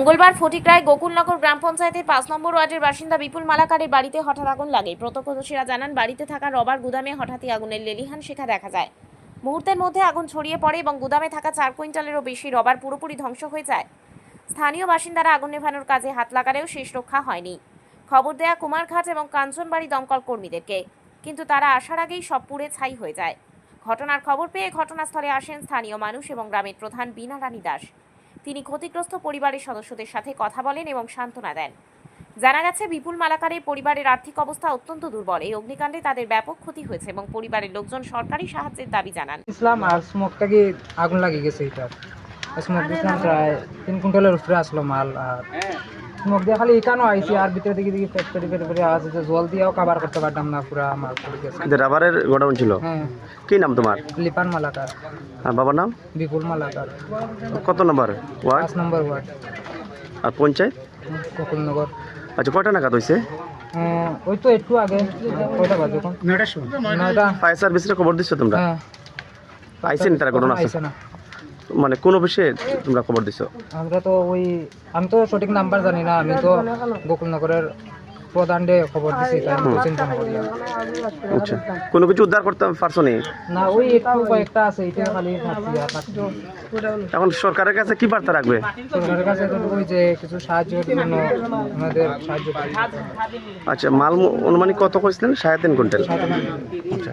মঙ্গলবার ফটিকরায় গোকুলনগর গ্রাম পঞ্চায়েতের ৫ নম্বর ওয়ার্ডের বাসিন্দা বিপুল মালাকারের বাড়িতে হঠাৎ আগুন লাগে। প্রত্যক্ষদর্শীরা জানান, বাড়িতে থাকা রবার গুদামে হঠাৎই আগুনের লেলিহান শিখা দেখা যায়। মুহূর্তের মধ্যে আগুন ছড়িয়ে পড়ে এবং গুদামে থাকা ৪ কুইন্টালেরও বেশি রবার পুরোপুরি ধ্বংস হয়ে যায়। স্থানীয় বাসিন্দারা আগুন নেভানোর কাজে হাত লাগালেও শেষ রক্ষা হয়নি। খবর দেয়া কুমারঘাট এবং কাঞ্চনবাড়ি দমকল কর্মীদেরকে, কিন্তু তারা আসার আগেই সব পুড়ে ছাই হয়ে যায়। ঘটনার খবর পেয়ে ঘটনাস্থলে আসেন স্থানীয় মানুষ এবং গ্রামের প্রধান বীণা রানী দাস। তিনি ক্ষতিগ্রস্ত পরিবারের সদস্যদের সাথে কথা বলেন এবং সান্ত্বনা দেন। জানা গেছে, বিপুল মালাকারের পরিবারের আর্থিক অবস্থা অত্যন্ত দুর্বল। এই অগ্নিকাণ্ডে তাদের ব্যাপক ক্ষতি হয়েছে এবং পরিবারের লোকজন সরকারি সাহায্যের দাবি জানান। ইসলাম আর স্মোকটাকে আগুন লাগিয়ে গেছে। এটা স্মোক দিয়েছিলাম প্রায় ৩ কুইন্টালের উপরে আসলো মাল। আর স্মোক দিয়ে খালি এখানেও আইসি, আর ভিতরে দিকে দিকে পেটে আওয়াজ হচ্ছে। জল দিয়েও কাভার করতে পারতাম না, পুরা আমার পড়ে গেছে। রাবারের গোডাউন ছিল? হ্যাঁ। কি নাম তোমার? লিপান মালাকার। আর বাবার নাম? বিপুল মালাকার। কত নম্বর ওয়ার্ড? ৫ নম্বর ওয়ার্ড। আর পঞ্চায়েত? গোকুলনগর। আচ্ছা, কয়টা নাগাদ হয়েছে? ওই তো একটু আগে। কয়টা বাজে? ৯টার সময়। 9টা। ফায়ার সার্ভিসের খবর দিচ্ছ তোমরা? হ্যাঁ। আইসেন তারা? ঘটনা আছে না, মানে কোন অফিসে তোমরা খবর দিছো? আমরা তো আমি তো সঠিক নাম্বার জানি না। আমি তো গোকুলনগরের প্রধানকে খবর দিছি। চিন্তা না করি। আচ্ছা, কোনো কিছু উদ্ধার করতে পারছো নি? না, ওই একটু কয়েকটা আছে, এটা খালি ভাবছি। এখন সরকারের কাছে কি বার্তা রাখবে? সরকারের কাছে ওই যে কিছু সাহায্যের জন্য আমাদের সাহায্য। আচ্ছা, মাল অনুমানিক কত করেছিলেন? 3.5 কুইন্টাল। আচ্ছা,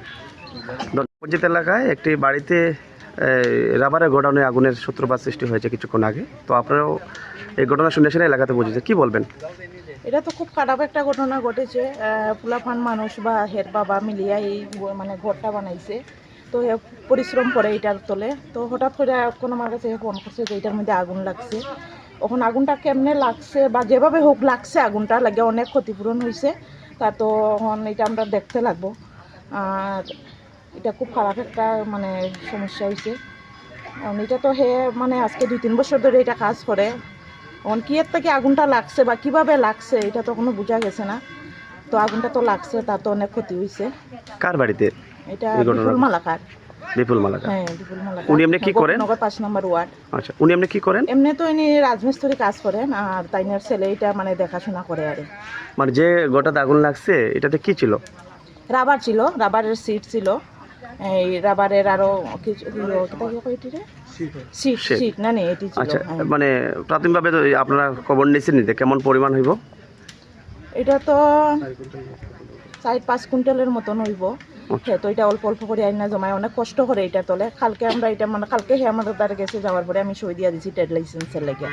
পঞ্চায়েত এলাকায় একটি বাড়িতে রাবারের গোডাউনে আগুনের সূত্রপাত সৃষ্টি হয়েছে কিছুক্ষণ আগে। তো আপনারাও এই ঘটনা শুনেছেন, এলাকাতে বুঝেছে, কি বলবেন? এটা তো খুব খারাপ একটা ঘটনা ঘটেছে। পোলাপান মানুষ বা হের বাবা মিলিয়া এই মানে ঘরটা বানাইছে। তো পরিশ্রম করে এটার তলে। তো হঠাৎ করে এখন আমার কাছে ফোন করছে যে এটার মধ্যে আগুন লাগছে। এখন আগুনটা কেমনে লাগছে বা যেভাবে হোক লাগছে, আগুনটা লাগে অনেক ক্ষতিপূরণ হয়েছে। তা তো এখন এটা আমরা দেখতে লাগবো। আর এটা খুব খারাপ একটা মানে সমস্যা হয়েছে। এটা তো মানে আজকে 2-3 বছর ধরে এটা কাজ করে। এখন কি এর থেকে আগুনটা লাগছে বা কিভাবে লাগছে এটা তো কোনো বোঝা গেছে না। তো আগুনটা তো লাগছে, তার তো অনেক ক্ষতি হয়েছে। কার বাড়িতে এটা? বিপুল মালাকার। বিপুল মালাকার। হ্যাঁ, বিপুল মালাকার। উনি এমনি কি করেন? গোকুলনগর ৫ নম্বর ওয়ার্ড। আচ্ছা, উনি এমনি কি করেন? এমনি তো ইনি রাজমিস্ত্রি কাজ করেন, আর তাইনের ছেলে এটা মানে দেখাশোনা করে। আর মানে যে গোটাতে আগুন লাগছে এটাতে কি ছিল? রাবার ছিল, রাবারের সিট ছিল। এই রাবারের আরো কিছু সিট না নেই এটি ছিল। আচ্ছা, মানে প্রাথমিকভাবে তো আপনারা খবর নিয়েছেন যে কেমন পরিমাণ হইব? এটা তো 4-5 কুইন্টালের মতন হইব। হ্যাঁ, তো এটা অল্প অল্প করে আইনা জমায় অনেক কষ্ট করে এটা তোলে। কালকে আমরা এটা মানে কালকে আমাদের দ্বারা গেছে, যাওয়ার পরে আমি সই দিয়ে দিচ্ছি ট্রেড লাইসেন্সের লেগে।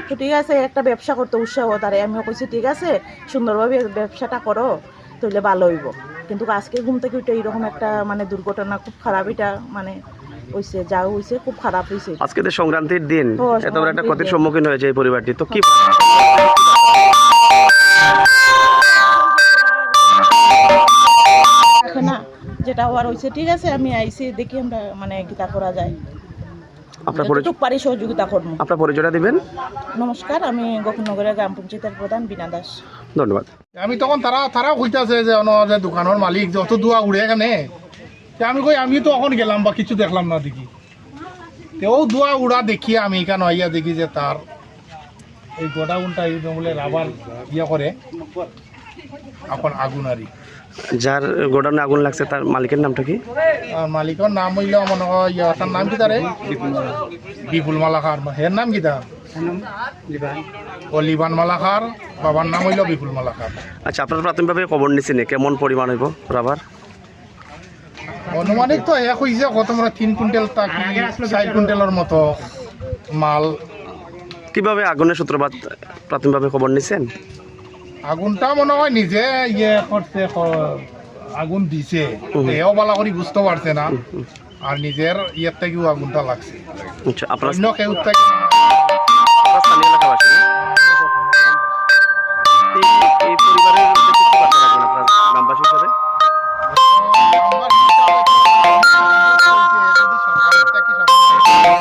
তো ঠিক আছে, একটা ব্যবসা করতে উৎসাহ তারে আমিও কইছি ঠিক আছে, সুন্দরভাবে ব্যবসাটা করো, তাহলে ভালো হইব। কিন্তু আজকে ঘুম থেকে উঠে এইরকম একটা মানে দুর্ঘটনা, খুব খারাপ এটা মানে হয়েছে, যা হয়েছে খুব খারাপ হয়েছে। আজকে তো সংক্রান্তির দিন, এত বড় একটা ক্ষতির সম্মুখীন হয়েছে এই পরিবারটি, তো কি না যেটা হওয়ার হয়েছে ঠিক আছে, আমি আইসি দেখি আমরা মানে গীতা করা যায়। আপনার পারি সহযোগিতা করবো। আপনার পরিচয়টা দিবেন? নমস্কার, আমি গোকুলনগরের গ্রাম পঞ্চায়েতের প্রধান বীণা দাস। ধন্যবাদ। আমি তখন তারাও কইতাছে যে দোকানের মালিক যত দুয়া উড়ে কেনে, আমি কই আমি তো এখন গেলাম বা কিছু দেখলাম না দেখি। ও দুয়া উড়া দেখিয়ে আমি এখানে আইয়া দেখি যে তার এই গোডাউনটা এই বলে রাবার ইয়ে করে এখন আগুন আরি। যার গোডাউনে আগুন লাগছে তার মালিকের নামটা কি? মালিকের নাম হইল মনে হয় তার নাম কি? তারে বিপুল মালাকার। হের নাম কি? তার লিবান মালাকার। বাবার নাম হইল বিপুল মালাকার। আচ্ছা, আপনারা প্রাথমিকভাবে খবর নিচ্ছেন কেমন পরিমাণ হইব রাবার? অনুমানিক তো এক হয়েছে কত মানে 3 কুইন্টাল 4 কুইন্টালের মতো মাল। কিভাবে আগুনের সূত্রপাত প্রাথমিকভাবে খবর নিচ্ছেন? আগুনটা মনে হয় নিজে ইয়ে করছে, আগুন দিছে, এও বালা করে বুঝতে পারছে না, আর নিজের ইয়ের থেকেও আগুনটা লাগছে। আচ্ছা, আপনার অন্য কেউ থেকে